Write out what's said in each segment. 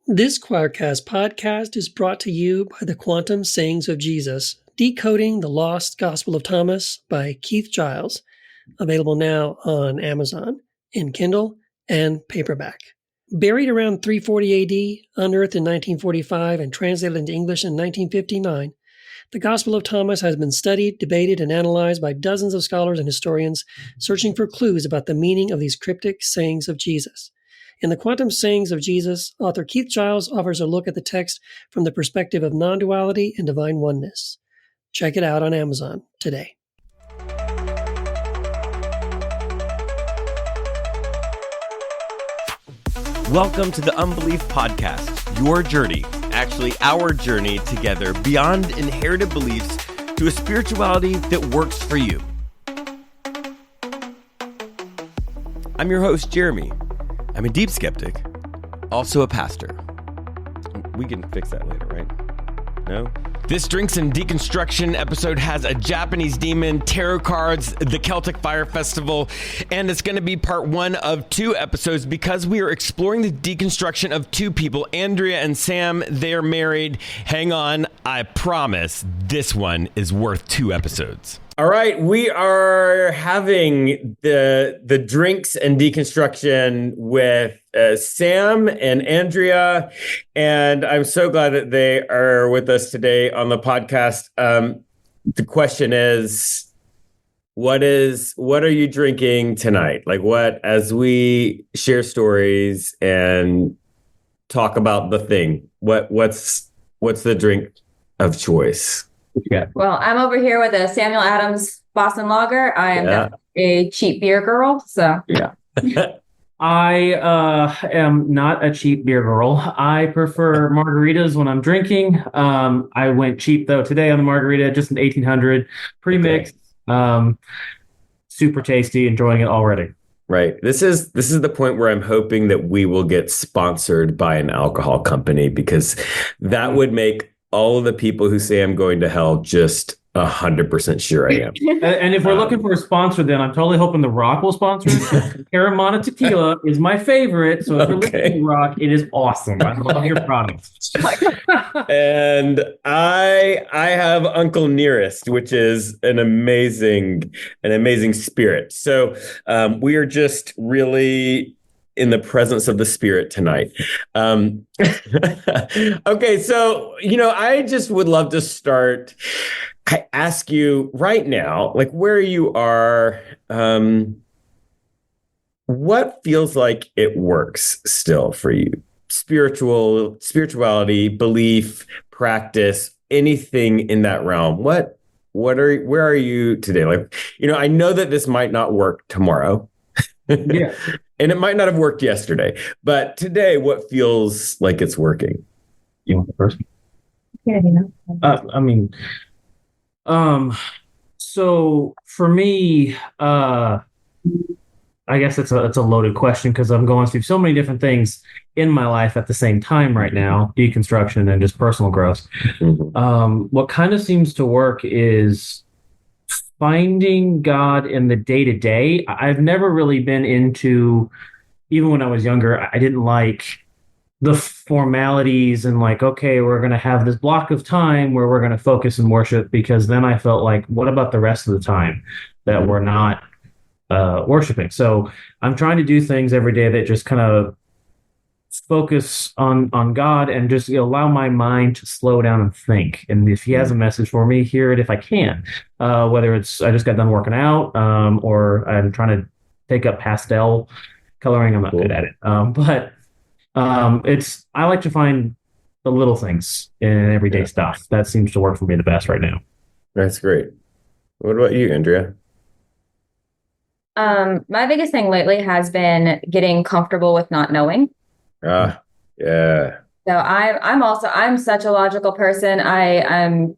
This Choircast podcast is brought to you by the Quantum Sayings of Jesus, Decoding the Lost Gospel of Thomas by Keith Giles, available now on Amazon in Kindle and paperback. Buried around 340 AD, unearthed in 1945, and translated into English in 1959, the Gospel of Thomas has been studied, debated, and analyzed by dozens of scholars and historians searching for clues about the meaning of these cryptic sayings of Jesus. In the Quantum Sayings of Jesus, author Keith Giles offers a look at the text from the perspective of non-duality and divine oneness. Check it out on Amazon today. Welcome to the Unbelief Podcast, your journey, actually our journey together beyond inherited beliefs to a spirituality that works for you. I'm your host, Jeremy. I'm a deep skeptic, also a pastor. We can fix that later, right? No? This Drinks and Deconstruction episode has a Japanese demon, tarot cards, the Celtic Fire Festival, and it's going to be part one of two episodes because we are exploring the deconstruction of two people, Andrea and Sam. They're married. Hang on, I promise this one is worth two episodes. All right, we are having the Drinks and Deconstruction with Sam and Andrea, and I'm so glad that they are with us today on the podcast. The question is, what are you drinking tonight? Like what, as we share stories and talk about the thing, what's the drink of choice? Yeah. Well, I'm over here with a Samuel Adams Boston Lager. I am a cheap beer girl, so yeah. I am not a cheap beer girl. I prefer margaritas when I'm drinking. I went cheap though today on the margarita, just an 1800 pre-mixed, super tasty. Enjoying it already. Right. This is the point where I'm hoping that we will get sponsored by an alcohol company, because that would make all of the people who say I'm going to hell just 100% sure I am. And if we're looking for a sponsor, then I'm totally hoping The Rock will sponsor it. Caramana Tequila is my favorite. So if you're looking for Rock, it is awesome. I love your products. And I have Uncle Nearest, which is an amazing spirit. So we are just really in the presence of the spirit tonight. Okay, so, I just would love to start. I ask you right now, like where you are, what feels like it works still for you? Spirituality, belief, practice, anything in that realm. Where are you today? Like, I know that this might not work tomorrow. Yeah. And it might not have worked yesterday, but today, what feels like it's working? You want the first? yeah, So for me, I guess it's a loaded question because I'm going through so many different things in my life at the same time right now, deconstruction and just personal growth. Mm-hmm. What kind of seems to work is finding God in the day-to-day. I've never really been into, even when I was younger, I didn't like the formalities and like, okay, we're going to have this block of time where we're going to focus and worship, because then I felt like, what about the rest of the time that we're not worshiping? So I'm trying to do things every day that just kind of focus on God and just allow my mind to slow down and think. And if he has a message for me, hear it if I can. Whether it's I just got done working out, or I'm trying to take up pastel coloring. I'm not good at it. But I like to find the little things in everyday stuff. That seems to work for me the best right now. That's great. What about you, Andrea? my biggest thing lately has been getting comfortable with not knowing. Yeah. So I'm such a logical person. I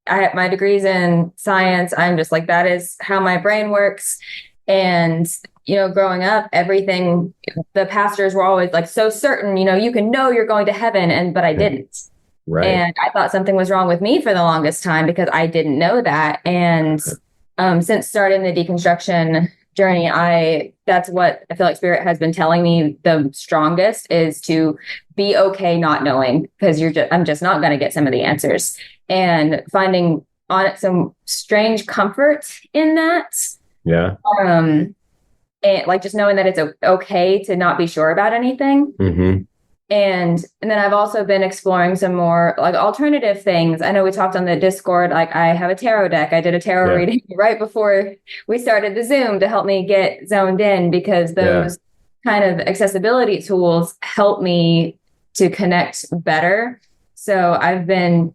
have my degrees in science. I'm just like, that is how my brain works. And, growing up, everything, the pastors were always like so certain, you can know you're going to heaven. But I didn't. Right. And I thought something was wrong with me for the longest time because I didn't know that. And since starting the deconstruction journey, that's what I feel like Spirit has been telling me the strongest, is to be okay not knowing, because I'm just not going to get some of the answers, and finding on it some strange comfort in that. Yeah. And like just knowing that it's okay to not be sure about anything. Mm-hmm. And then I've also been exploring some more like alternative things. I know we talked on the Discord, like I have a tarot deck. I did a tarot reading right before we started the Zoom to help me get zoned in, because those kind of accessibility tools help me to connect better. So I've been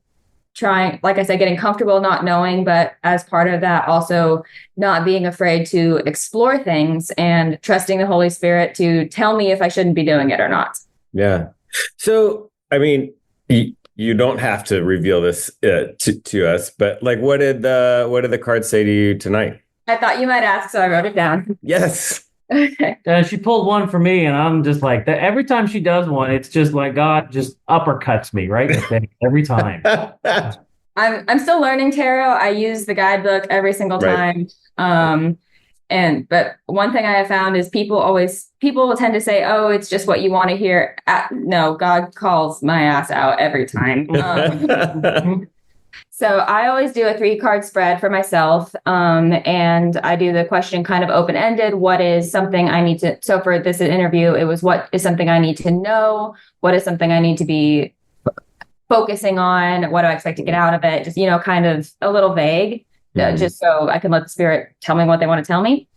trying, like I said, getting comfortable not knowing, but as part of that, also not being afraid to explore things and trusting the Holy Spirit to tell me if I shouldn't be doing it or not. Yeah. So, I mean, you don't have to reveal this to us, but like, what did the cards say to you tonight? I thought you might ask, so I wrote it down. Yes. Okay. She pulled one for me, and I'm just like that. Every time she does one, it's just like God just uppercuts me right in the face every time. I'm still learning tarot. I use the guidebook every single time. But one thing I have found is people will tend to say, "Oh, it's just what you want to hear." No, God calls my ass out every time. So I always do a 3-card spread for myself, and I do the question kind of open-ended. What is something I need to? So for this interview, it was, what is something I need to know? What is something I need to be focusing on? What do I expect to get out of it? Just, kind of a little vague. Just so I can let the Spirit tell me what they want to tell me.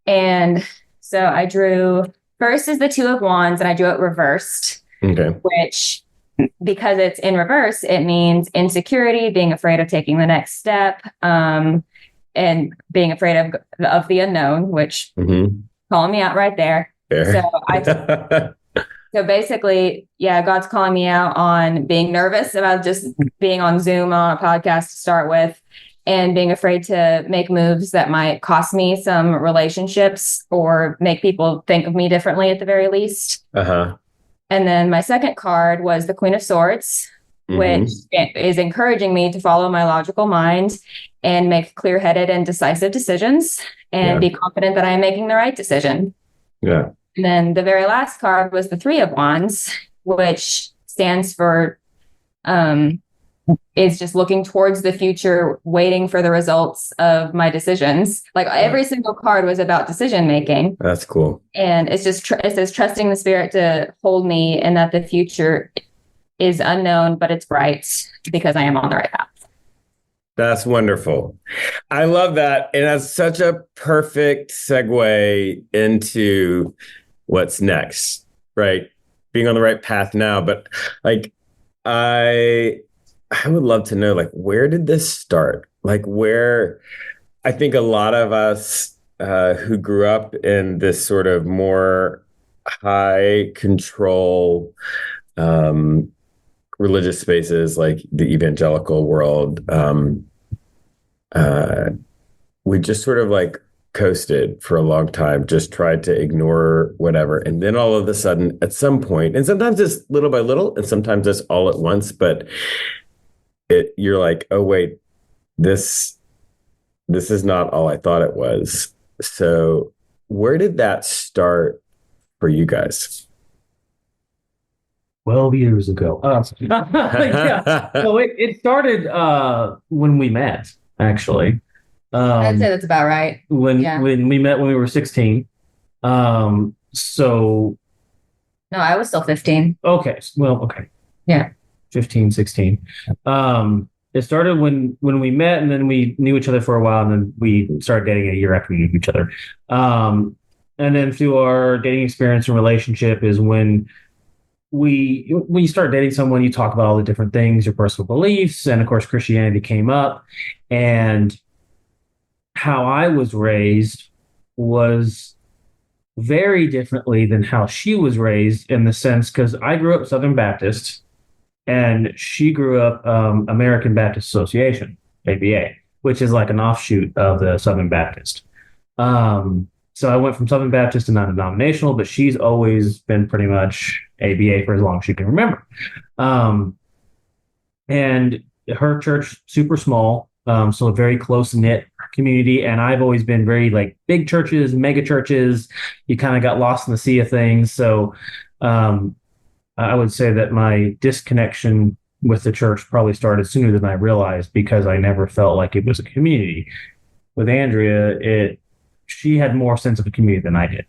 And so I drew, first is the 2 of Wands, and I drew it reversed, which, because it's in reverse, it means insecurity, being afraid of taking the next step, and being afraid of the unknown, which calling me out right there. So basically, God's calling me out on being nervous about just being on Zoom on a podcast to start with, and being afraid to make moves that might cost me some relationships or make people think of me differently at the very least. And then my second card was the Queen of Swords, which is encouraging me to follow my logical mind and make clear-headed and decisive decisions, and be confident that I am making the right decision. And then the very last card was the 3 of Wands, which stands for is just looking towards the future, waiting for the results of my decisions. Like every single card was about decision making. That's cool. And it's just it says trusting the Spirit to hold me, and that the future is unknown, but it's bright because I am on the right path. That's wonderful. I love that. And that's such a perfect segue into what's next, right? Being on the right path now. But like, I would love to know, like, where did this start? Like, where I think a lot of us who grew up in this sort of more high control religious spaces, like the evangelical world, we just sort of like coasted for a long time, just tried to ignore whatever. And then all of a sudden, at some point, and sometimes it's little by little, and sometimes it's all at once, but you're like, oh, wait, this is not all I thought it was. So where did that start for you guys? 12 years ago. Yeah. So it started when we met, actually. I'd say that's about right. When we met when we were 16. So no, I was still 15. Okay. Well, okay. Yeah. 15, 16. It started when we met, and then we knew each other for a while, and then we started dating a year after we knew each other. And then through our dating experience and relationship is when you start dating someone, you talk about all the different things, your personal beliefs, and of course Christianity came up. And how I was raised was very differently than how she was raised, in the sense, because I grew up Southern Baptist and she grew up American Baptist Association, ABA, which is like an offshoot of the Southern Baptist. So I went from Southern Baptist to non-denominational, but she's always been pretty much ABA for as long as she can remember. And her church, super small, so very close-knit community, and I've always been very like big churches, mega churches. You kind of got lost in the sea of things. So I would say that my disconnection with the church probably started sooner than I realized, because I never felt like it was a community. With Andrea, she had more sense of a community than I did.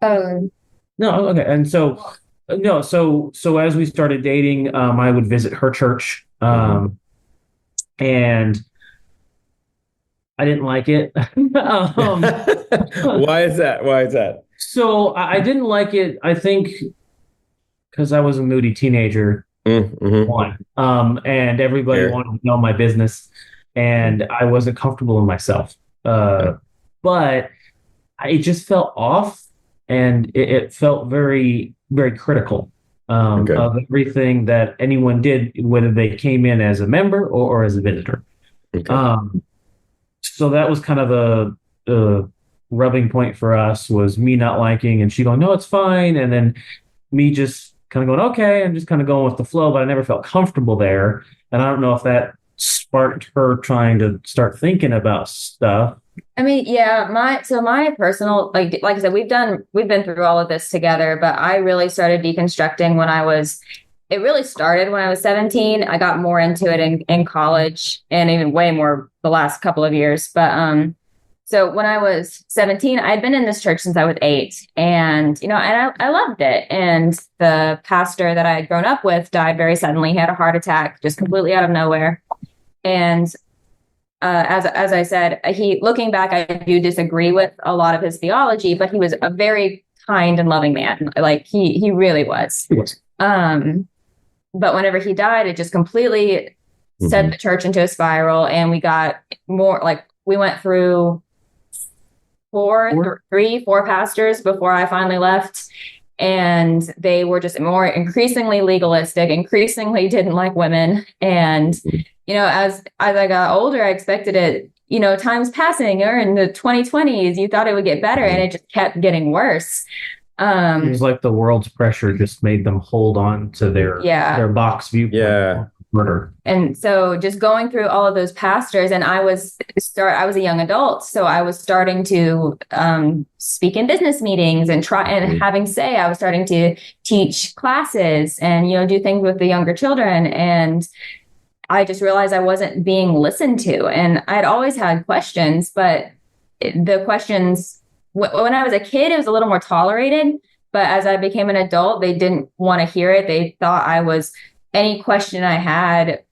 Oh, No, okay. And so no, so as we started dating, I would visit her church, and I didn't like it. Why is that? So I didn't like it, I think, because I was a moody teenager. One, and everybody Fair. wanted to know my business, and I wasn't comfortable in myself. But it just felt off, and it felt very, very critical of everything that anyone did, whether they came in as a member or as a visitor. So that was kind of the rubbing point for us, was me not liking, and she going, no, it's fine. And then me just kind of going, okay, I'm just kind of going with the flow, but I never felt comfortable there. And I don't know if that sparked her trying to start thinking about stuff. I mean, yeah, my personal, like I said, we've been through all of this together, but I really started deconstructing it really started when I was 17. I got more into it in college, and even way more the last couple of years. But so when I was 17, I'd been in this church since I was 8, and and I loved it. And the pastor that I had grown up with died very suddenly. He had a heart attack, just completely out of nowhere. And as I said, looking back, I do disagree with a lot of his theology, but he was a very kind and loving man. Like he really was. But whenever he died, it just completely set the church into a spiral, and we got more like we went through four pastors before I finally left. And they were just more increasingly legalistic, increasingly didn't like women. And, as I got older, I expected it, time's passing, or in the 2020s, you thought it would get better, and it just kept getting worse. It was like the world's pressure just made them hold on to their box view. Yeah. Murder. And so just going through all of those pastors, and I was a young adult, so I was starting to speak in business meetings and try and having say. I was starting to teach classes and do things with the younger children, and I just realized I wasn't being listened to. And I'd always had questions, but the questions when I was a kid, it was a little more tolerated. But as I became an adult, they didn't want to hear it. They thought any question I had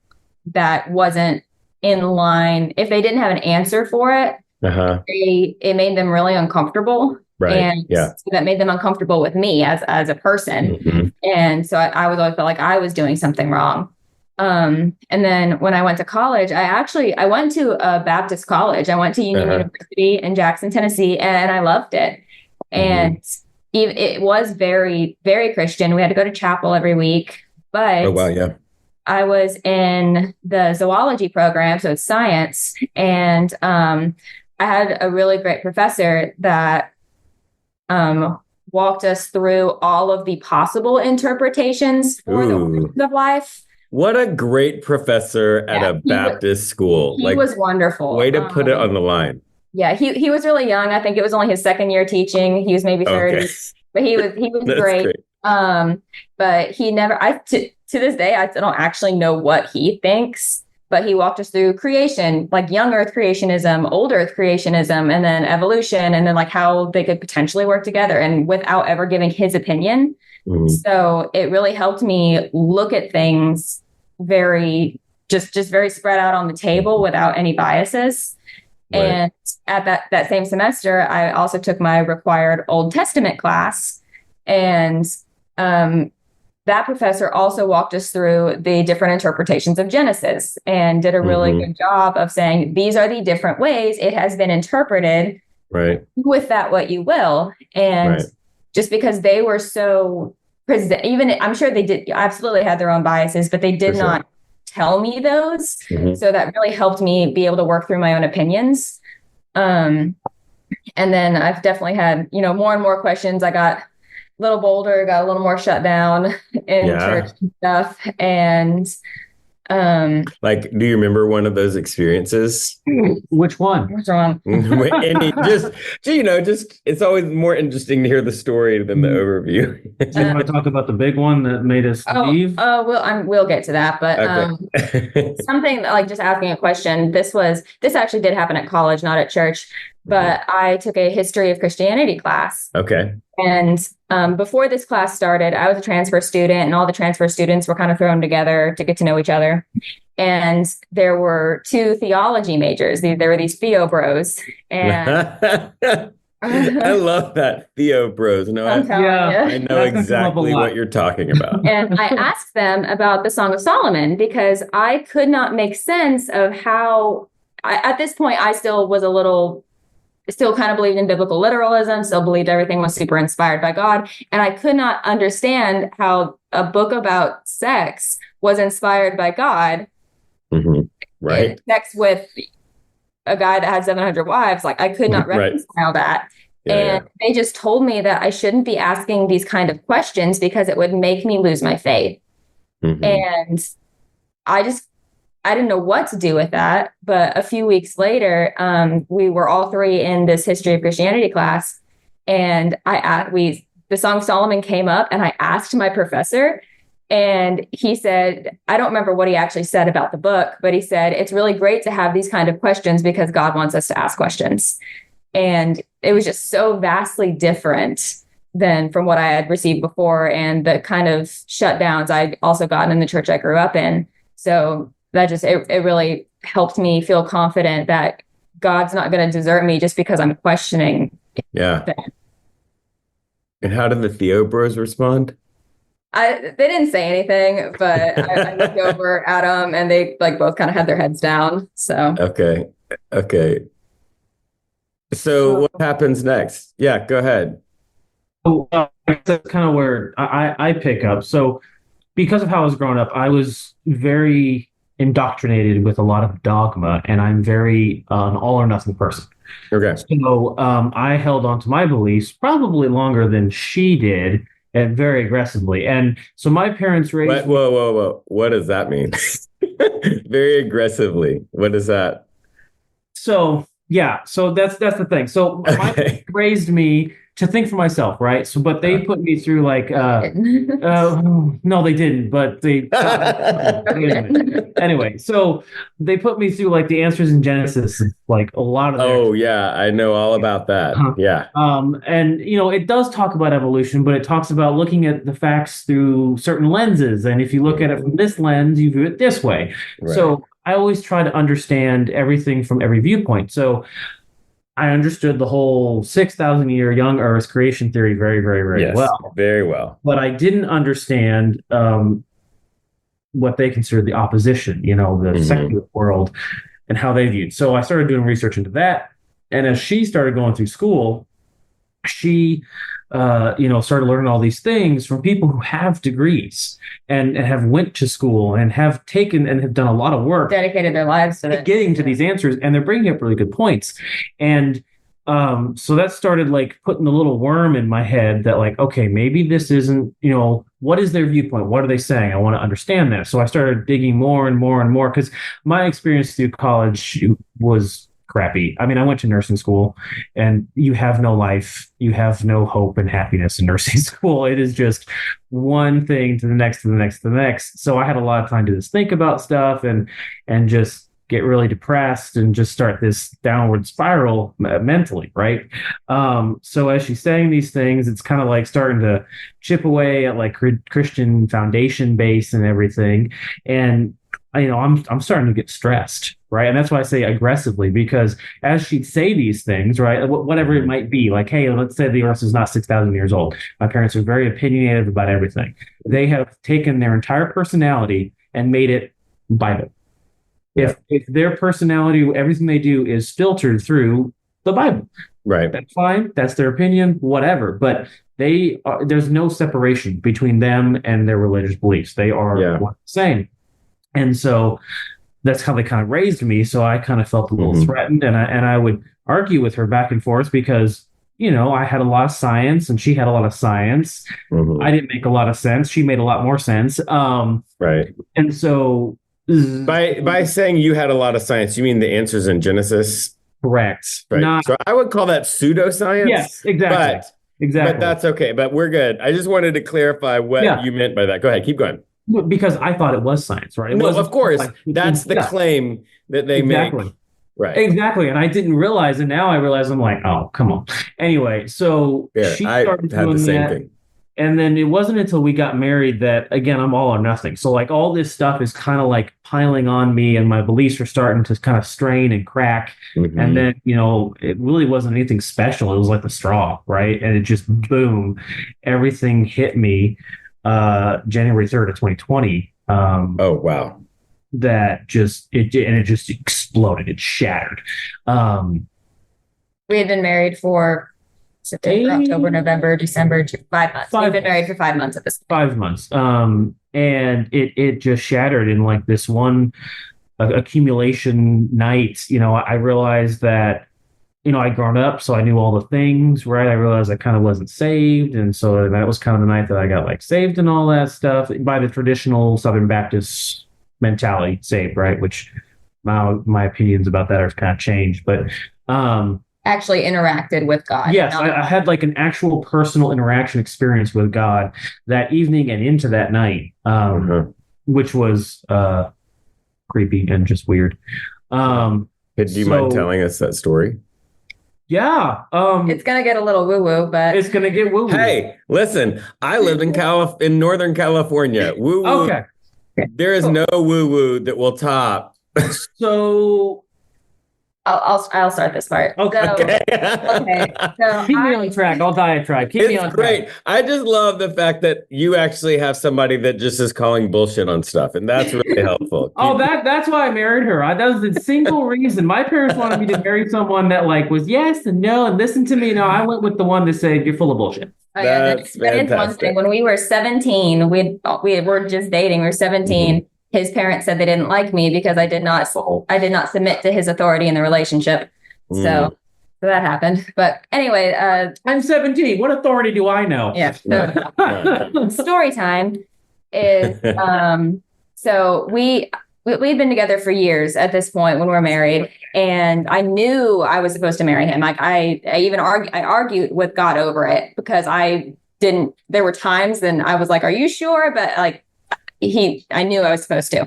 that wasn't in line, if they didn't have an answer for it, it made them really uncomfortable. Right. And so that made them uncomfortable with me as a person. And so I was always felt like I was doing something wrong. And then when I went to college, I went to a Baptist college. I went to Union University in Jackson, Tennessee, and I loved it. And it was very, very Christian. We had to go to chapel every week. But I was in the zoology program, so it's science. And I had a really great professor that walked us through all of the possible interpretations for the origins of life. What a great professor at a Baptist school. He was wonderful. Way to put it on the line. Yeah, he was really young. I think it was only his second year teaching. He was maybe 30, but he was great. But he never, to this day, I don't actually know what he thinks, but he walked us through creation, like young earth creationism, old earth creationism, and then evolution, and then like how they could potentially work together, and without ever giving his opinion. So it really helped me look at things very, just very spread out on the table without any biases. Right. And at that same semester, I also took my required Old Testament class, and that professor also walked us through the different interpretations of Genesis and did a really good job of saying, these are the different ways it has been interpreted. Right. With that, what you will. And just because they were so even I'm sure they did absolutely had their own biases, but they did not tell me those. So that really helped me be able to work through my own opinions. And then I've definitely had, more and more questions. I got a little bolder, got a little more shut down in church and stuff. And Like, do you remember one of those experiences? Which one? What's wrong? Any, just it's always more interesting to hear the story than the overview. Do you want to talk about the big one that made us leave? We'll get to that, but Okay. something like just asking a question. This actually did happen at college, not at church, but I took a history of Christianity class. Okay. And before this class started, I was a transfer student, and all the transfer students were kind of thrown together to get to know each other. And there were two theology majors. There were these Theo bros, and I love that Theo bros. No, I'm telling I you. know exactly what you're talking about. And I asked them about the Song of Solomon because I could not make sense of how, at this point, I still kind of believed in biblical literalism, still believed everything was super inspired by God. And I could not understand how a book about sex was inspired by God. Mm-hmm. Right. Sex with a guy that had 700 wives. Like, I could not reconcile that. And they just told me that I shouldn't be asking these kind of questions because it would make me lose my faith. Mm-hmm. And I didn't know what to do with that. But a few weeks later, we were all three in this history of Christianity class. And the Song of Solomon came up, and I asked my professor, and he said, I don't remember what he actually said about the book, but he said, it's really great to have these kind of questions because God wants us to ask questions. And it was just so vastly different than from what I had received before, and the kind of shutdowns I'd also gotten in the church I grew up in. So that it really helped me feel confident that God's not going to desert me just because I'm questioning. Yeah. And how did the Theo bros respond? They didn't say anything, but I looked over at them, and they both kind of had their heads down. So okay. So what happens next? Yeah, go ahead. So that's kind of where I pick up. So because of how I was growing up, I was very indoctrinated with a lot of dogma, and I'm very an all or nothing person. Okay. So I held on to my beliefs probably longer than she did, and very aggressively. And so my parents raised. Whoa. What does that mean? Very aggressively. What is that? So that's the thing. So my parents raised me to think for myself, right? So, but they put me through no, they didn't, but they, anyway, so they put me through the answers in Genesis, a lot of I know all about that. Yeah. And it does talk about evolution, but it talks about looking at the facts through certain lenses. And if you look at it from this lens, you view it this way. Right. So I always try to understand everything from every viewpoint. So I understood the whole 6,000 year young Earth creation theory very, very, very well. Very well. But I didn't understand what they considered the opposition, the secular world and how they viewed. So I started doing research into that. And as she started going through school, she started learning all these things from people who have degrees and have went to school and have taken and have done a lot of work, dedicated their lives to getting to these answers, and they're bringing up really good points. And so that started putting the little worm in my head that okay, maybe this isn't, what is their viewpoint? What are they saying? I want to understand that. So I started digging more and more and more, because my experience through college was crappy. I mean, I went to nursing school, and you have no life, you have no hope and happiness in nursing school. It is just one thing to the next, to the next, to the next. So I had a lot of time to just think about stuff and just get really depressed and just start this downward spiral mentally, right? So as she's saying these things, it's kind of starting to chip away at Christian foundation base and everything. And I'm starting to get stressed, right? And that's why I say aggressively, because as she'd say these things, right, whatever it might be, hey, let's say the Earth is not 6,000 years old. My parents are very opinionated about everything. They have taken their entire personality and made it Bible. If their personality, everything they do is filtered through the Bible, right? That's fine. That's their opinion, whatever. But there's no separation between them and their religious beliefs. They are one the same. And so that's how they kind of raised me. So I kind of felt a little threatened, and I would argue with her back and forth because, I had a lot of science and she had a lot of science. I didn't make a lot of sense. She made a lot more sense. Right. And so By saying you had a lot of science, you mean the answers in Genesis? Correct. Right. So I would call that pseudoscience. Yes, exactly. But that's okay. But we're good. I just wanted to clarify what you meant by that. Go ahead. Keep going. Because I thought it was science, right? No, of course. That's the claim that they make. Right. Exactly. And I didn't realize, and now I realize I'm like, oh, come on. Anyway, so she started doing the same thing. And then it wasn't until we got married that, again, I'm all or nothing. So like all this stuff is kind of like piling on me, and my beliefs are starting to kind of strain and crack. Mm-hmm. And then, it really wasn't anything special. It was like the straw, right? And it just, boom, everything hit me January 3rd of 2020. Oh, wow. That just, it just exploded. It shattered. We had been married for September, October, November, December, 5 months. We've been married for 5 months at this point. 5 months. And it just shattered in like this one accumulation night. I realized that, I'd grown up, so I knew all the things, right? I realized I kind of wasn't saved. And so that was kind of the night that I got like saved and all that stuff by the traditional Southern Baptist mentality, saved, right? Which my opinions about that are kind of changed. But, actually interacted with God. Yes, I had like an actual personal interaction experience with God that evening and into that night, which was creepy and just weird. Do you mind telling us that story? Yeah. It's going to get a little woo-woo, but... It's going to get woo-woo. Hey, listen, I lived in Northern California. Woo-woo. Okay. There is no woo-woo that will top. So... I'll start this part. Okay. So keep me on track. I'll diatribe. Keep me on track. Great. I just love the fact that you actually have somebody that just is calling bullshit on stuff, and that's really helpful. That's why I married her. That was the single reason. My parents wanted me to marry someone that like was yes and no and listen to me. No, I went with the one that said you're full of bullshit. That's fantastic. One thing. When we were 17, we were just dating. We were 17. Mm-hmm. His parents said they didn't like me because I did not submit to his authority in the relationship. So that happened. But anyway, I'm 17. What authority do I know? Yeah. So, story time is so we'd been together for years at this point when we were married, and I knew I was supposed to marry him. Like I argued with God over it because I didn't. There were times then I was like, "Are you sure?" But like. I knew I was supposed to.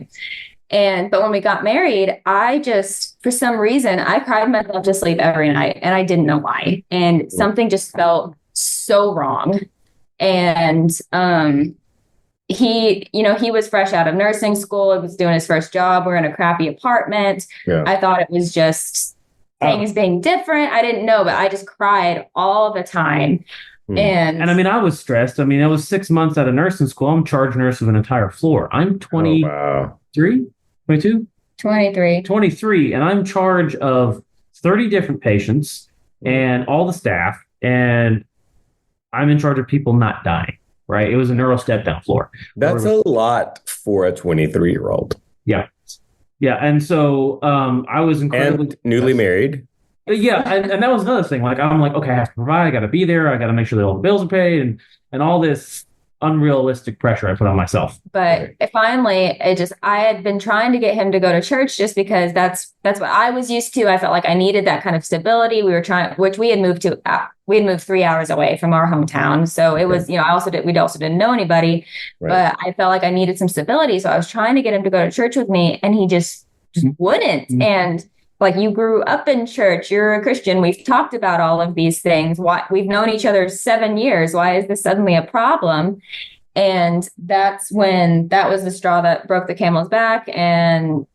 But when we got married, I just, for some reason, I cried myself to sleep every night and I didn't know why. And something just felt so wrong. And, he was fresh out of nursing school. He was doing his first job. We're in a crappy apartment. Yeah. I thought it was just things being different. I didn't know, but I just cried all the time. And I mean, I was stressed. I mean, I was 6 months out of nursing school. I'm charge nurse of an entire floor. I'm 23, 22, 23, and I'm charge of 30 different patients and all the staff. And I'm in charge of people not dying, right? It was a neuro step down floor. That's a lot for a 23-year-old. Yeah. Yeah. And so I was incredibly newly married. Yeah, and that was another thing. Like I'm like, okay, I have to provide. I got to be there. I got to make sure that all the bills are paid, and all this unrealistic pressure I put on myself. But finally, I had been trying to get him to go to church just because that's what I was used to. I felt like I needed that kind of stability. We were which we had moved 3 hours away from our hometown, so it was we also didn't know anybody, but I felt like I needed some stability. So I was trying to get him to go to church with me, and he just wouldn't. And like, you grew up in church, you're a Christian. We've talked about all of these things. Why we've known each other 7 years. Why is this suddenly a problem? And that was the straw that broke the camel's back, and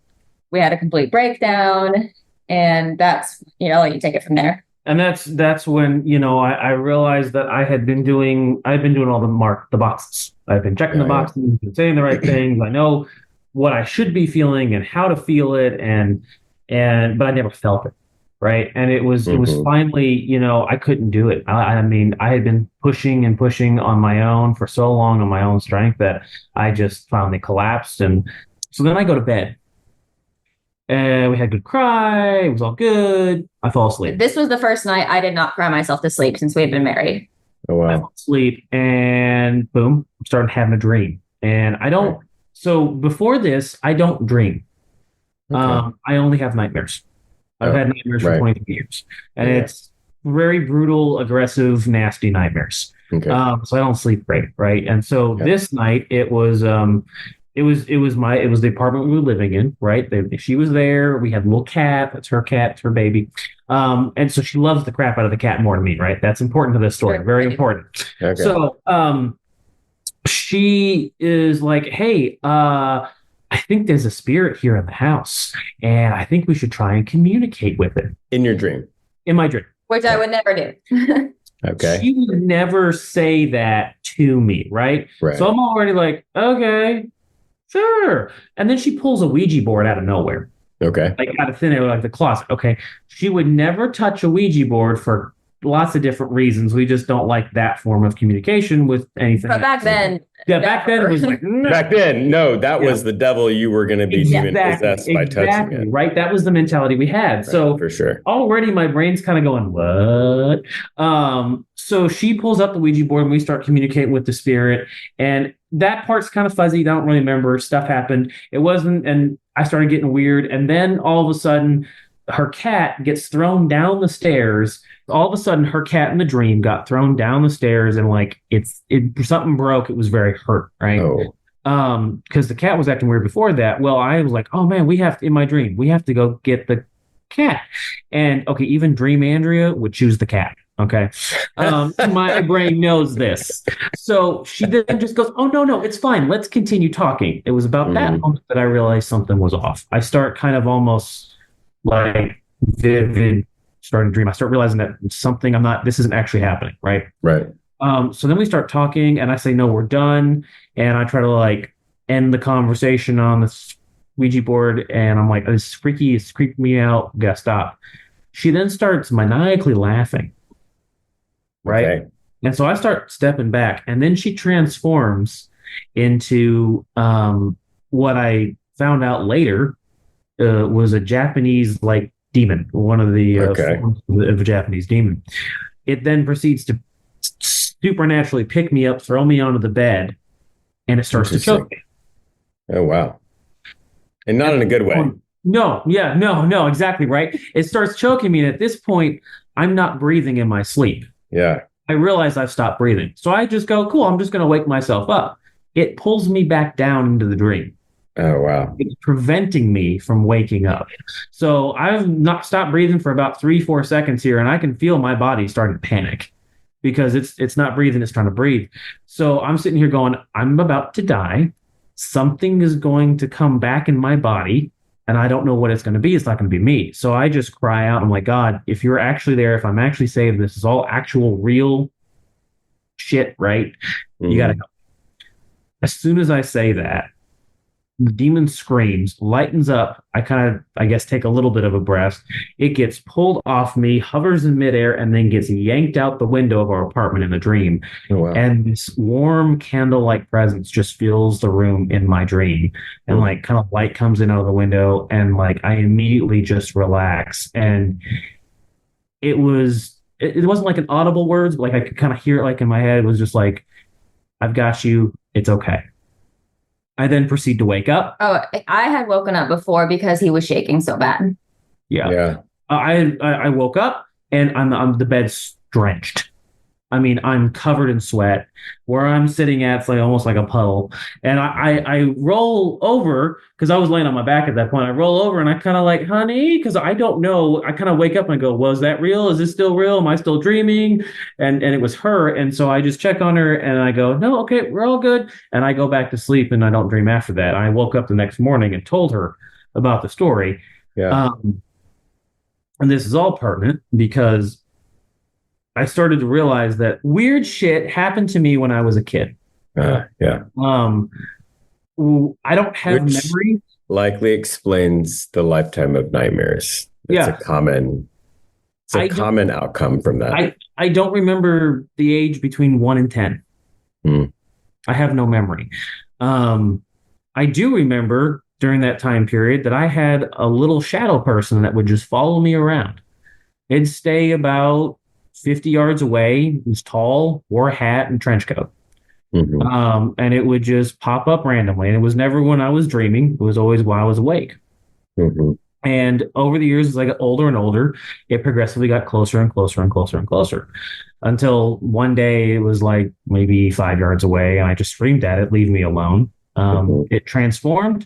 we had a complete breakdown. And that's, I'll let you take it from there. And that's when, I realized that I've been doing all the boxes. I've been checking the boxes, been saying the right things. I know what I should be feeling and how to feel it, but I never felt it, right? And it was finally, I couldn't do it. I mean, I had been pushing and pushing on my own for so long on my own strength that I just finally collapsed. And so then I go to bed. And we had a good cry. It was all good. I fall asleep. This was the first night I did not cry myself to sleep since we had been married. Oh, wow. I fall asleep and boom, I'm starting having a dream. And I don't So before this, I don't dream. Okay. I only have nightmares. I've Oh, had nightmares for right. 23 years, and Yeah. it's very brutal, aggressive, nasty nightmares. Okay. So I don't sleep great, right? And so Yeah. this night it was the apartment we were living in, right? She was there. We had a little cat. That's her cat. It's her baby. And so she loves the crap out of the cat more than me, right? That's important to this story. Sure. Very important. Okay. So she is like, hey, I think there's a spirit here in the house, and I think we should try and communicate with it. In your dream. In my dream. Which I would never do. Okay. She would never say that to me, right? Right. So I'm already like, okay, sure. And then she pulls a Ouija board out of nowhere, Okay. like out of thin air, like the closet. Okay. She would never touch a Ouija board for lots of different reasons. We just don't like that form of communication with anything. But back then, Yeah, back then it was like, no. Back then, no, that was the devil. You were going to be demon possessed by touching it. Right. That was the mentality we had. Right, so for sure. already my brain's kind of going, what? So she pulls up the Ouija board and we start communicating with the spirit. And that part's kind of fuzzy. I don't really remember. Stuff happened. It wasn't, and I started getting weird. And then all of a sudden, her cat gets thrown down the stairs. All of a sudden, her cat in the dream got thrown down the stairs, and like something broke. It was very hurt, right? Oh. Because the cat was acting weird before that. Well, I was like, oh man, in my dream, we have to go get the cat. And okay, even Dream Andrea would choose the cat. Okay. My brain knows this. So she then just goes, oh, no, it's fine. Let's continue talking. It was about that moment that I realized something was off. I start kind of almost like vivid starting to dream. I start realizing that this isn't actually happening. Right. Right. So then we start talking and I say, no, we're done. And I try to like end the conversation on this Ouija board. And I'm like, it's freaky. It's creeping me out. Gotta stop. She then starts maniacally laughing. Right. Okay. And so I start stepping back, and then she transforms into what I found out later was a Japanese like demon, one of the forms of a Japanese demon. It then proceeds to supernaturally pick me up, throw me onto the bed, and it starts to choke me. Oh, wow. And not in a good way. No, exactly right. It starts choking me, and at this point, I'm not breathing in my sleep. Yeah. I realize I've stopped breathing. So I just go, cool, I'm just going to wake myself up. It pulls me back down into the dream. Oh, wow. It's preventing me from waking up. So I've not stopped breathing for about 3-4 seconds here, and I can feel my body starting to panic because it's not breathing, it's trying to breathe. So I'm sitting here going, I'm about to die. Something is going to come back in my body, and I don't know what it's going to be. It's not going to be me. So I just cry out. I'm like, God, if you're actually there, if I'm actually saved, this is all actual real shit, right? You got to go. As soon as I say that, the demon screams, lightens up. I guess, take a little bit of a breath. It gets pulled off me, hovers in midair, and then gets yanked out the window of our apartment in the dream. Oh, wow. And this warm candle-like presence just fills the room in my dream. And like kind of light comes in out of the window, and like I immediately just relax. And it wasn't like an audible words, but like I could kind of hear it like in my head. It was just like, I've got you. It's okay. I then proceed to wake up. Oh, I had woken up before because he was shaking so bad. Yeah. I woke up and I'm the bed's drenched. I mean, I'm covered in sweat. Where I'm sitting at, it's like almost like a puddle. And I roll over because I was laying on my back at that point. I roll over and I kind of like, honey, because I don't know. I kind of wake up and I go, was that real? Is this still real? Am I still dreaming? And it was her. And so I just check on her and I go, no, okay, we're all good. And I go back to sleep and I don't dream after that. I woke up the next morning and told her about the story. Yeah. And this is all pertinent because I started to realize that weird shit happened to me when I was a kid. Yeah. I don't have memory. Likely explains the lifetime of nightmares. It's a common outcome from that. I don't remember the age between 1 and 10. I have no memory. I do remember during that time period that I had a little shadow person that would just follow me around. It'd stay about 50 yards away. He was tall, wore a hat and trench coat. And it would just pop up randomly. And it was never when I was dreaming. It was always while I was awake. And over the years, as I got older and older, it progressively got closer and closer and closer and closer until one day it was like maybe 5 yards away. And I just screamed at it, leave me alone. It transformed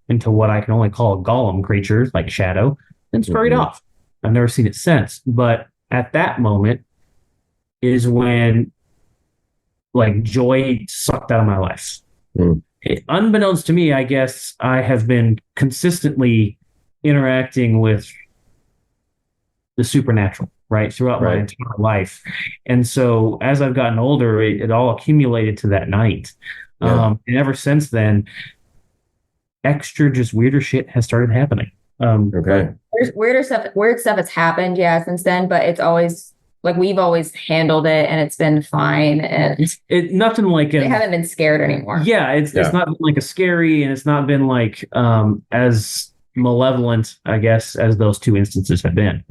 into what I can only call a golem creature, like shadow, and scurried off. I've never seen it since. But at that moment is when like joy sucked out of my life. Unbeknownst to me, I guess I have been consistently interacting with the supernatural, right, throughout my entire life. And so as I've gotten older, it all accumulated to that night. And ever since then, extra just weirder shit has started happening. There's weird stuff that's happened, since then, but it's always like we've always handled it and it's been fine, and nothing like they haven't been scared anymore. It's not been like a scary, and it's not been like as malevolent, I guess, as those two instances have been.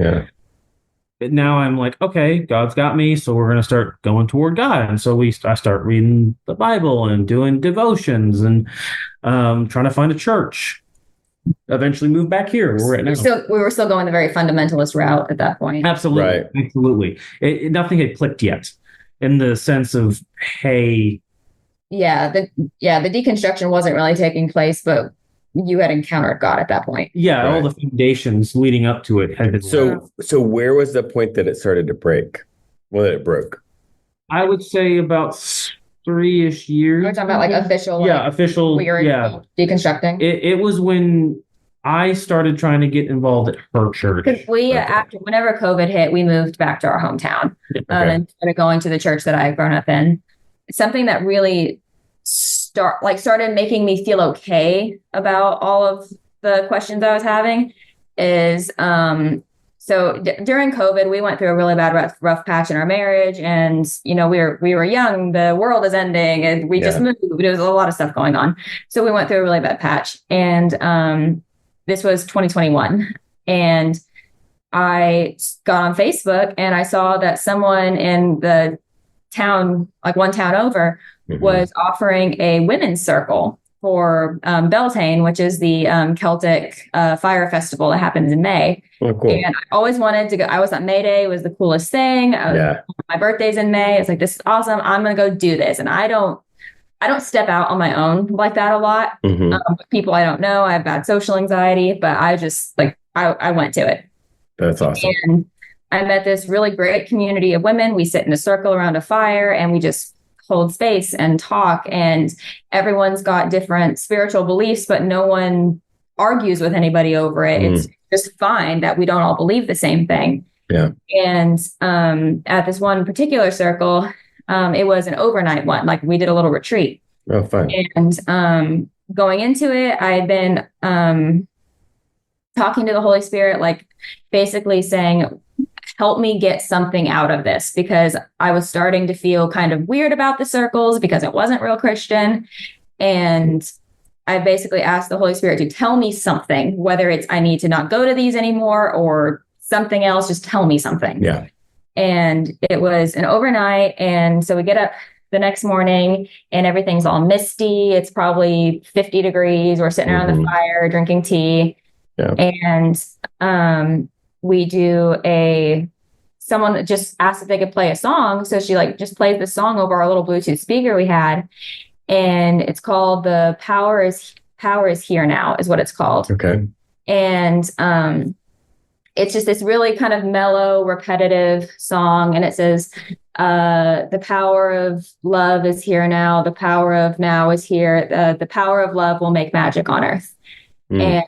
Now I'm like, okay, God's got me, so we're going to start going toward God. And so I start reading the Bible and doing devotions and trying to find a church. Eventually moved back here where we're at now. We were still going the very fundamentalist route at that point. Absolutely. Nothing had clicked yet in the sense of, hey. The deconstruction wasn't really taking place, but you had encountered God at that point. All the foundations leading up to it had been. So where was the point that it started to break? Well, that it broke. I would say about 3-ish years. We're talking about like official, weird deconstructing. It was when I started trying to get involved at her church. Because whenever COVID hit, we moved back to our hometown and started going to the church that I had grown up in. Something that really started making me feel okay about all of the questions I was having is during COVID, we went through a really bad rough patch in our marriage, and we were young, the world is ending, and we just moved. There was a lot of stuff going on, so we went through a really bad patch. And this was 2021, and I got on Facebook and I saw that someone in the town, like one town over, was offering a women's circle for Beltane, which is the Celtic fire festival that happens in May. Oh, cool. And I always wanted to go. I was at May Day, was the coolest thing. My birthday's in May. It's like, this is awesome. I'm going to go do this. And I don't step out on my own like that a lot. People I don't know. I have bad social anxiety, but I just I went to it. That's awesome. And I met this really great community of women. We sit in a circle around a fire and we just hold space and talk, and everyone's got different spiritual beliefs, but no one argues with anybody over it. It's just fine that we don't all believe the same thing. And at this one particular circle, it was an overnight one. Like, we did a little retreat. Oh, fun. And going into it, I had been talking to the Holy Spirit, like basically saying, help me get something out of this, because I was starting to feel kind of weird about the circles because it wasn't real Christian. And I basically asked the Holy Spirit to tell me something, whether it's I need to not go to these anymore or something else, just tell me something. And it was an overnight. And so we get up the next morning and everything's all misty. It's probably 50 degrees. We're sitting around the fire, drinking tea. And we do someone just asked if they could play a song. So she just played the song over our little Bluetooth speaker we had. And it's called The Power is Here Now is what it's called. Okay. And it's just this really kind of mellow, repetitive song. And it says, the power of love is here now. The power of now is here. The power of love will make magic on earth. And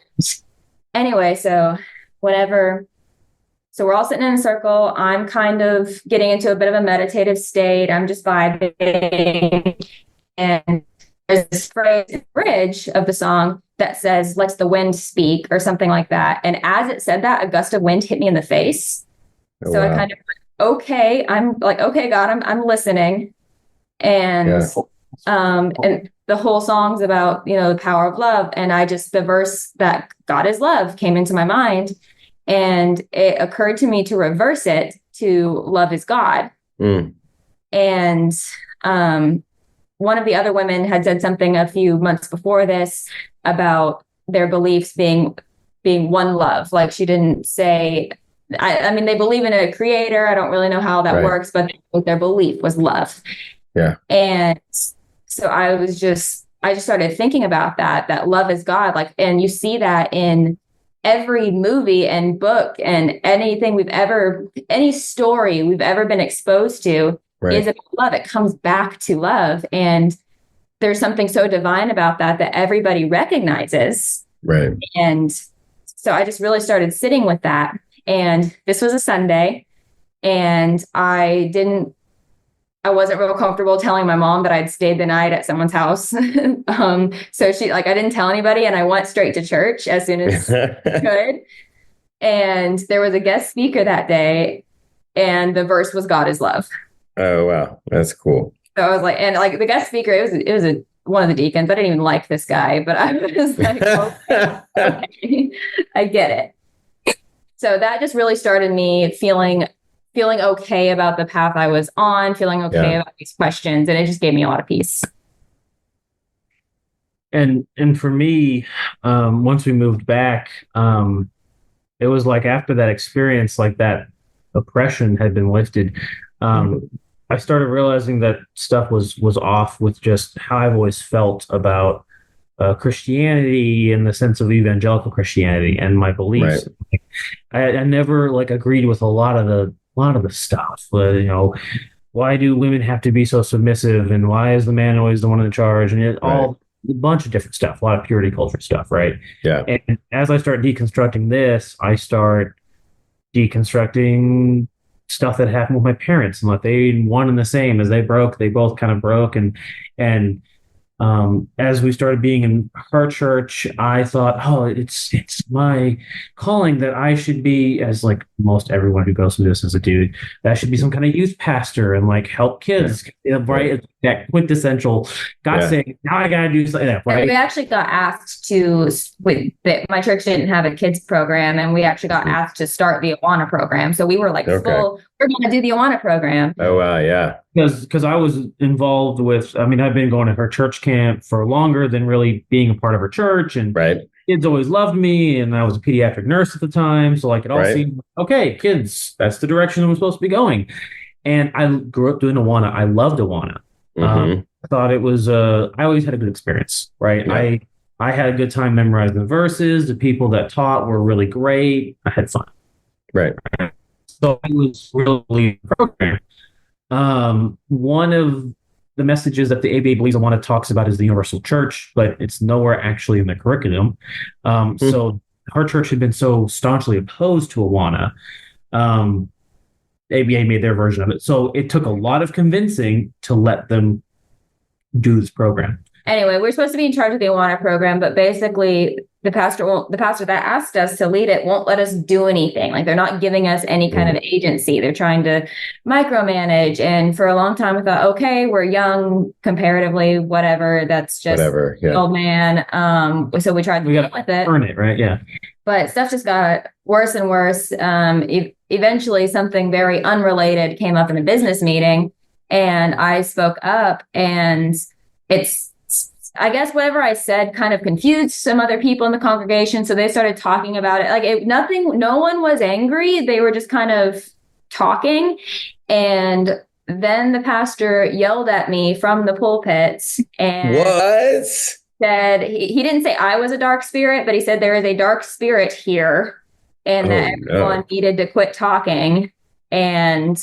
anyway, so we're all sitting in a circle. I'm kind of getting into a bit of a meditative state. I'm just vibing. And there's this phrase, bridge of the song that says, "Let the wind speak," or something like that. And as it said that, a gust of wind hit me in the face. I kind of went, okay, I'm like, okay, God, I'm listening. And and the whole song's about, the power of love. And the verse that God is love came into my mind. And it occurred to me to reverse it to love is God. And one of the other women had said something a few months before this about their beliefs being one love. Like she didn't say, I mean, they believe in a creator. I don't really know how that works, but their belief was love. Yeah. And so I just started thinking about that love is God. Like, and you see that in every movie and book and anything any story we've ever been exposed to is about love. It comes back to love. And there's something so divine about that everybody recognizes. Right. And so I just really started sitting with that. And this was a Sunday, and I wasn't real comfortable telling my mom that I'd stayed the night at someone's house. So I didn't tell anybody, and I went straight to church as soon as I could. And there was a guest speaker that day, and the verse was "God is love." Oh, wow. That's cool. So I was like, and like the guest speaker, it was one of the deacons. I didn't even like this guy, but I was like, okay, I get it. So that just really started me feeling okay about the path I was on, feeling okay about these questions. And it just gave me a lot of peace. And for me, once we moved back, it was like after that experience, like that oppression had been lifted. I started realizing that stuff was off with just how I've always felt about Christianity in the sense of evangelical Christianity and my beliefs. Right. I never agreed with a lot of the stuff. Why do women have to be so submissive, and why is the man always the one in charge? And all a bunch of different stuff, a lot of purity culture stuff, right? Yeah. And as I start deconstructing this, I start deconstructing stuff that happened with my parents, and they one and the same. As they broke, they both kind of broke, and as we started being in her church, I thought, oh, it's my calling that I should be, as most everyone who goes through this as a dude, that I should be some kind of youth pastor and help kids, right? That quintessential God saying, now I gotta do something, right? And we actually got asked my church didn't have a kids program, and we actually got asked to start the Awana program. So we were full, we're going to do the Awana program. Oh, wow. Yeah. Because I was involved with, I've been going to her church camp for longer than really being a part of her church. And kids always loved me. And I was a pediatric nurse at the time. So it all seemed, okay, kids, that's the direction I'm supposed to be going. And I grew up doing Awana. I loved Awana. I thought it was, I always had a good experience, right? Yeah. I had a good time memorizing the verses. The people that taught were really great. I had fun. Right. So I was really programmed. One of the messages that the ABA believes Awana talks about is the universal church, but it's nowhere actually in the curriculum. So her church had been so staunchly opposed to Awana. ABA made their version of it. So it took a lot of convincing to let them do this program. Anyway, we're supposed to be in charge of the Awana program, but basically the pastor that asked us to lead it won't let us do anything. They're not giving us any kind of agency. They're trying to micromanage. And for a long time, we thought, okay, we're young comparatively, whatever. That's just the old man. So we tried to deal with it. Earn it, right? Yeah. But stuff just got worse and worse. Eventually, something very unrelated came up in a business meeting, and I spoke up, and I guess whatever I said kind of confused some other people in the congregation. So they started talking about it. No one was angry. They were just kind of talking. And then the pastor yelled at me from the pulpit and said, he didn't say I was a dark spirit, but he said there is a dark spirit here, and that everyone needed to quit talking. And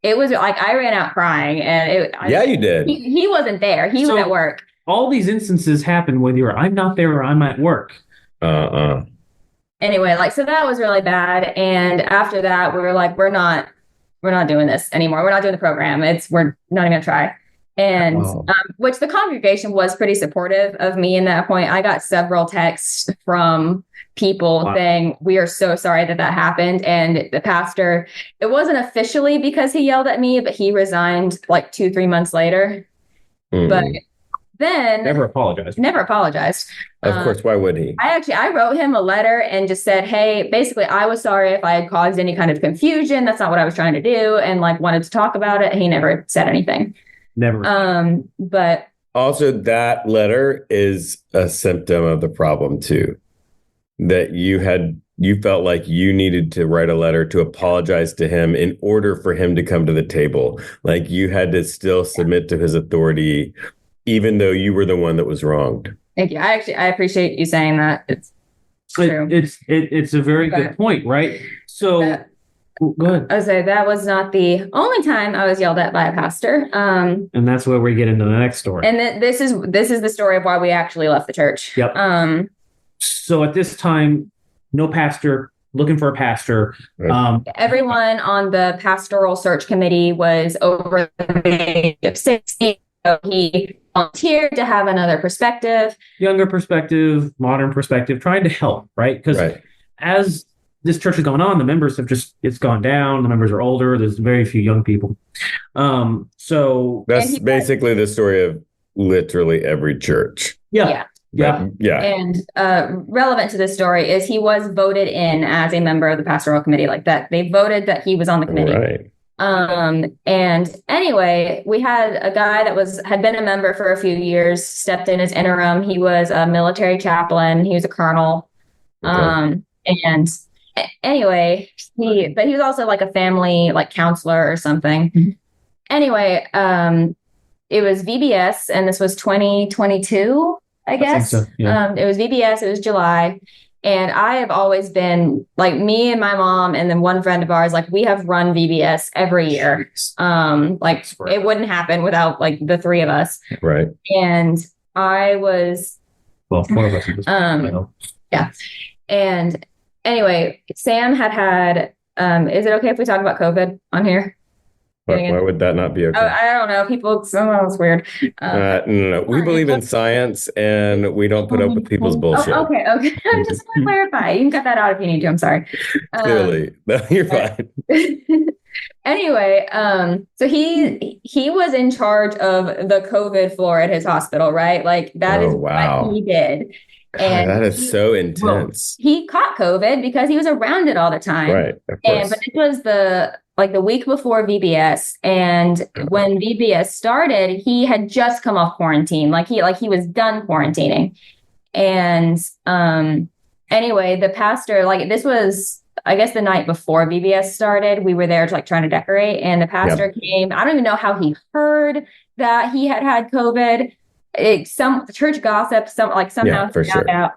it was I ran out crying, and you did. He wasn't there. He was at work. All these instances happen whether I'm not there or I'm at work. Anyway, so that was really bad. And after that, we were like, we're not doing this anymore. We're not doing the program. We're not even gonna try. And which the congregation was pretty supportive of me in that point. I got several texts from people saying, we are so sorry that happened. And the pastor, it wasn't officially because he yelled at me, but he resigned 2-3 months later. But then never apologized. Of course, why would he? I wrote him a letter and just said, hey, basically, I was sorry if I had caused any kind of confusion. That's not what I was trying to do, and wanted to talk about it. He never said anything. Never. But Also, that letter is a symptom of the problem too. That you felt like you needed to write a letter to apologize to him in order for him to come to the table. Like you had to still submit to his authority, even though you were the one that was wronged. Thank you. I appreciate you saying that. It's true. It's a very good point, right? So go ahead. I would say that was not the only time I was yelled at by a pastor. And that's where we get into the next story. And this is the story of why we actually left the church. Yep. So at this time, no pastor, looking for a pastor. Right. Everyone on the pastoral search committee was over the age of 60. So he volunteered to have another perspective. Younger perspective, modern perspective, trying to help, right? Because as this church has gone on, the members it's gone down. The members are older. There's very few young people. So that's basically the story of literally every church. Yeah. And relevant to this story is he was voted in as a member of the pastoral committee, like that. They voted that he was on the committee. Right. And anyway, we had a guy that had been a member for a few years, stepped in as interim. He was a military chaplain. He was a colonel. Okay. And anyway, he was also like a family, like counselor or something. Mm-hmm. Anyway, it was VBS and this was 2022. I guess. So, yeah. It was VBS. It was July. And I have always been like me and my mom and then one friend of ours, like we have run VBS every year. Like it wouldn't happen without like the three of us. Right. And I was. Well, one of us. Yeah. And anyway, Sam had, is it okay if we talk about COVID on here? Why would that not be okay? I don't know. It's weird. No. We believe in science and we don't put up with people's bullshit. Okay. I just want to clarify. You can cut that out if you need to. I'm sorry. Clearly. No, you're fine. Anyway, so he was in charge of the COVID floor at his hospital, right? Like that is what he did. And that is so intense. He caught COVID because he was around it all the time. Right. Of course. But it was the week before VBS. And when VBS started, he had just come off quarantine. He was done quarantining. And anyway, the pastor, this was, I guess, the night before VBS started. We were there trying to decorate. And the pastor came. I don't even know how he heard that he had COVID. The church gossip, somehow for sure. out.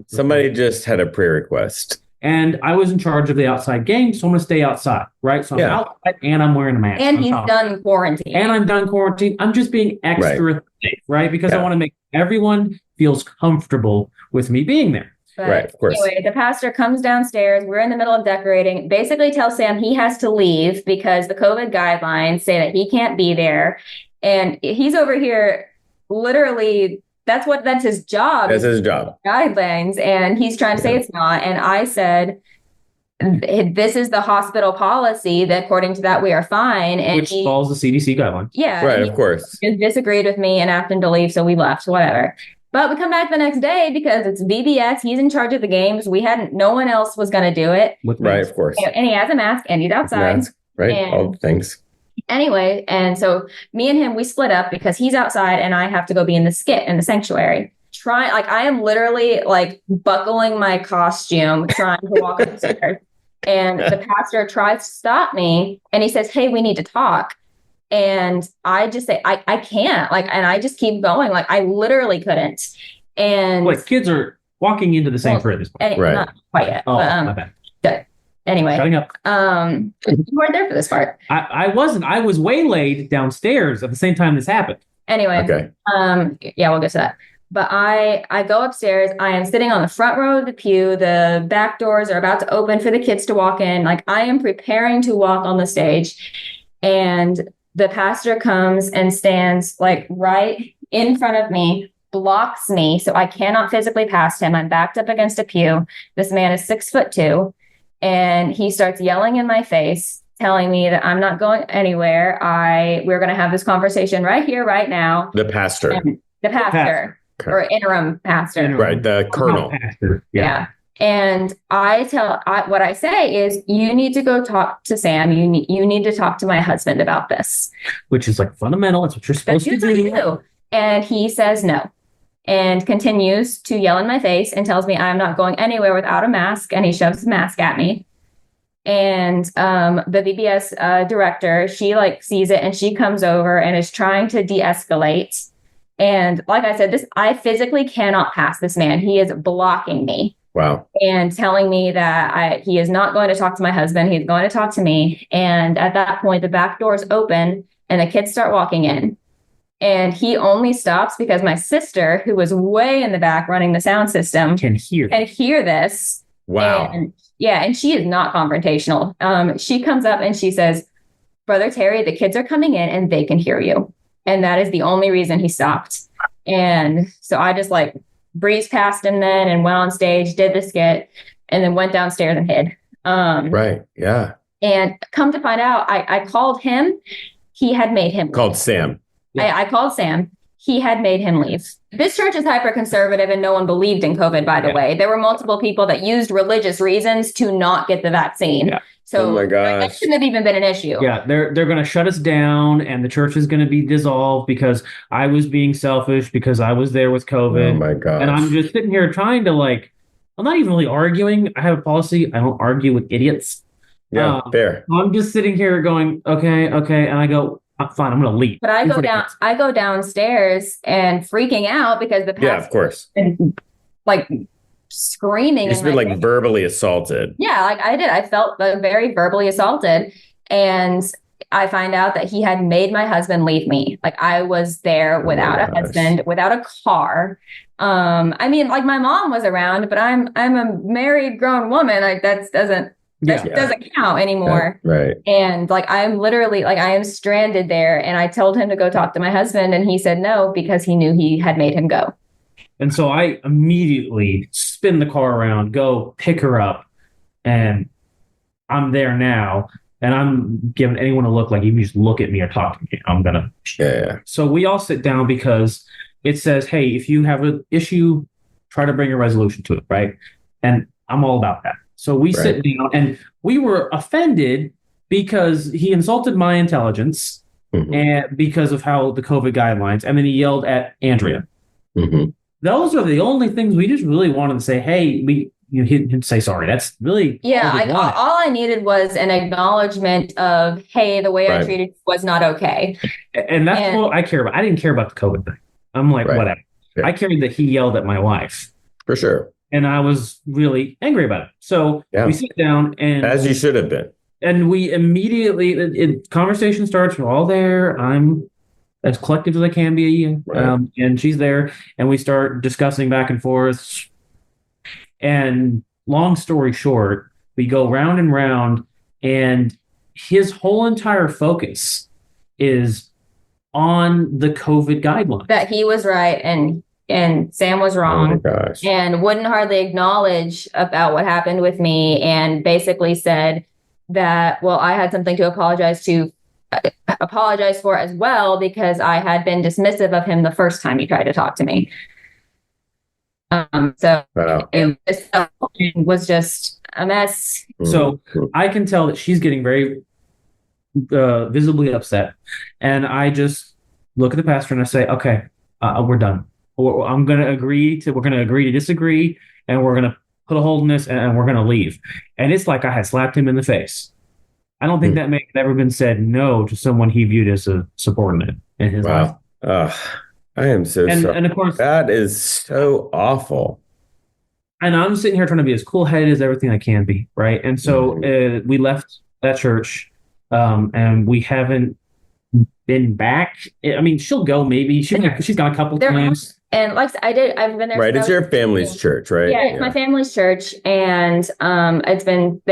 Somebody just had a prayer request. And I was in charge of the outside game, so I'm going to stay outside, right? So I'm outside and I'm wearing a mask. And he's done quarantine. And I'm done quarantine. I'm just being extra safe, right? Because I want to make everyone feels comfortable with me being there. But right, of course. Anyway, the pastor comes downstairs. We're in the middle of decorating. Basically tells Sam he has to leave because the COVID guidelines say that he can't be there. And he's over here literally... That's his job. That's his job. Guidelines. And he's trying to say it's not. And I said, this is the hospital policy that according to that, we are fine. And which follows the CDC guidelines. Yeah. Right. Of course. He disagreed with me and asked him to leave. So we left, whatever. But we come back the next day because it's VBS. He's in charge of the games. No one else was going to do it. Right. Of course. And he has a mask and he's outside. Mask, right. All things. Anyway, and so me and him, we split up because he's outside and I have to go be in the skit in the sanctuary. I am literally buckling my costume, trying to walk up the stairs. And the pastor tries to stop me and he says, "Hey, we need to talk." And I just say, I can't, and I just keep going. I literally couldn't. And kids are walking into the sanctuary at this point. Right. Not quite yet. Oh, my bad. Anyway, shutting up. You weren't there for this part. I wasn't. I was waylaid downstairs at the same time this happened. Anyway, okay. Yeah, we'll get to that. But I go upstairs. I am sitting on the front row of the pew. The back doors are about to open for the kids to walk in. I am preparing to walk on the stage, and the pastor comes and stands right in front of me, blocks me, so I cannot physically pass him. I'm backed up against a pew. This man is 6'2". And he starts yelling in my face, telling me that I'm not going anywhere. We're going to have this conversation right here, right now. The pastor. Or interim pastor. Right, the colonel. Pastor. Yeah. And what I say is, you need to go talk to Sam. You need to talk to my husband about this. Which is fundamental. It's what you're supposed to do. And he says no and continues to yell in my face and tells me I'm not going anywhere without a mask. And he shoves the mask at me. And the VBS director, she like sees it and she comes over and is trying to de-escalate. And like I said, I physically cannot pass this man. He is blocking me. Wow. And telling me that he is not going to talk to my husband. He's going to talk to me. And at that point, the back doors open and the kids start walking in. And he only stops because my sister, who was way in the back running the sound system, Can hear this. Wow. And she is not confrontational. She comes up and she says, Brother Terry, the kids are coming in and they can hear you. And that is the only reason he stopped. And so I just like breezed past him then and went on stage, did the skit, and then went downstairs and hid. Right. Yeah. And come to find out, I called him. He had made him Called leave. Sam. Yeah. I called Sam. He had made him leave. This church is hyper conservative and no one believed in COVID, by the way. There were multiple people that used religious reasons to not get the vaccine. Yeah. So Oh my gosh. that shouldn't have even been an issue. Yeah, they're going to shut us down, and the church is going to be dissolved because I was being selfish because I was there with COVID. Oh my gosh. And I'm just sitting here trying to I'm not even really arguing. I have a policy. I don't argue with idiots. Yeah, fair. I'm just sitting here going, okay, and I go, fine, I'm going to leave. But I go downstairs and freaking out because the pastor, Yeah, of course. like screaming. You've been like verbally assaulted. Yeah, like I did. I felt very verbally assaulted. And I find out that he had made my husband leave me. Like I was there without a husband, without a car. I mean, like my mom was around, but I'm a married grown woman. Like that doesn't count anymore. Right. And like I'm literally like I am stranded there. And I told him to go talk to my husband, and he said no because he knew he had made him go. And so I immediately spin the car around, go pick her up, and I'm there now. And I'm giving anyone a look like you just look at me or talk to me, I'm going to. Yeah. So we all sit down because it says, hey, if you have an issue, try to bring a resolution to it, right? And I'm all about that. So we sit down, and we were offended because he insulted my intelligence and because of how the COVID guidelines, and then he yelled at Andrea. Mm-hmm. Those are the only things we just really wanted to say. Hey, he'd say sorry. That's really all I needed was an acknowledgement of, hey, the way I treated you was not okay. And that's what I care about. I didn't care about the COVID thing. I'm like, whatever. Yeah. I cared that he yelled at my wife. For sure. And I was really angry about it. So we sit down, and as you should have been. And we immediately, conversation starts. We're all there. I'm as collective as I can be. And she's there, and we start discussing back and forth. And long story short, we go round and round, and his whole entire focus is on the COVID guidelines. That he was right and Sam was wrong, and wouldn't hardly acknowledge about what happened with me, and basically said that, well, I had something to apologize for as well, because I had been dismissive of him the first time he tried to talk to me. It was just a mess. So I can tell that she's getting very visibly upset, and I just look at the pastor and I say, okay, we're done. We're going to agree to disagree, and we're going to put a hold in this, and we're going to leave. And it's like I had slapped him in the face. I don't think that man had ever been said no to someone he viewed as a subordinate in his life. I am so sorry. And of course, that is so awful. And I'm sitting here trying to be as cool-headed as everything I can be, right? And so we left that church, and we haven't been back. I mean, she'll go maybe. She's gone a couple times. And like I've been there. Right, it's your family's church, right? Yeah, it's my family's they've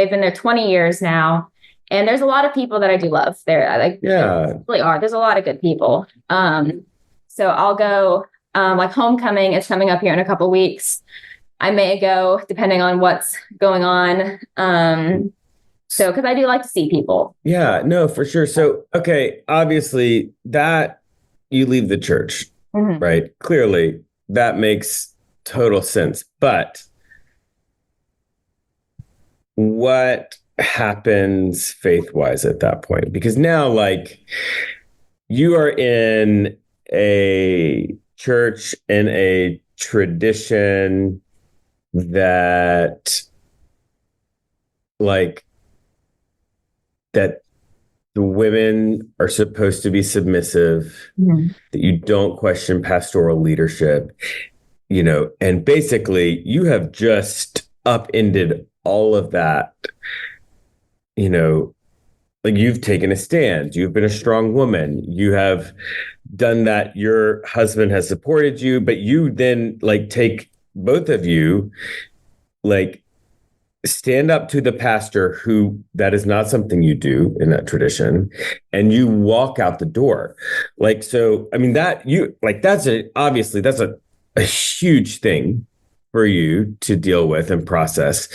been there 20 years now. And there's a lot of people that I do love there. There really are. There's a lot of good people. So I'll go, like homecoming is coming up here in a couple weeks. I may go depending on what's going on. Because I do like to see people. Yeah, no, for sure. So, okay, obviously that you leave the church, right? Clearly that makes total sense. But what happens faith-wise at that point? Because now, like, you are in a church and a tradition that that the women are supposed to be submissive, that you don't question pastoral leadership, and basically you have just upended all of that, you've taken a stand, you've been a strong woman, you have done that, your husband has supported you, but you then take both of you, stand up to the pastor who that is not something you do in that tradition, and you walk out the door. Obviously that's a huge thing for you to deal with and process.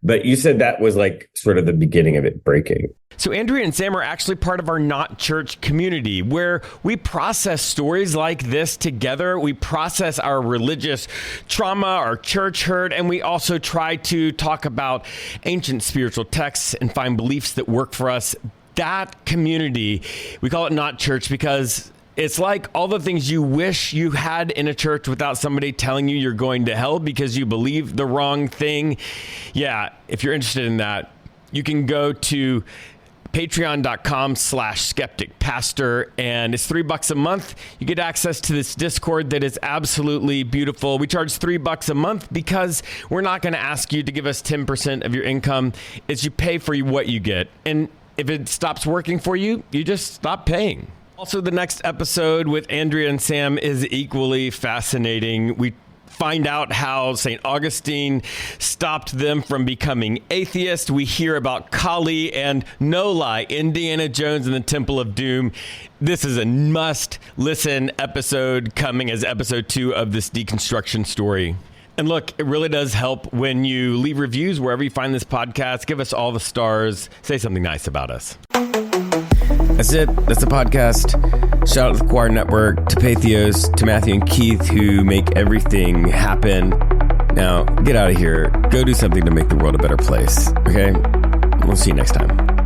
But you said that was sort of the beginning of it breaking. So Andrea and Sam are actually part of our Not Church community, where we process stories like this together. We process our religious trauma, our church hurt, and we also try to talk about ancient spiritual texts and find beliefs that work for us. That community, we call it Not Church because it's like all the things you wish you had in a church without somebody telling you you're going to hell because you believe the wrong thing. Yeah, if you're interested in that, you can go to patreon.com/skepticpastor, and it's $3 a month. You get access to this Discord that is absolutely beautiful. We charge $3 a month because we're not going to ask you to give us 10% of your income. It's you pay for what you get. And if it stops working for you, you just stop paying. Also, the next episode with Andrea and Sam is equally fascinating. We find out how St. Augustine stopped them from becoming atheists. We hear about Kali and, no lie, Indiana Jones and the Temple of Doom. This is a must-listen episode coming as episode 2 of this deconstruction story. And look, it really does help when you leave reviews wherever you find this podcast. Give us all the stars. Say something nice about us. That's it. That's the podcast. Shout out to the Choir Network, to Patheos, to Matthew and Keith, who make everything happen. Now, get out of here. Go do something to make the world a better place. Okay? We'll see you next time.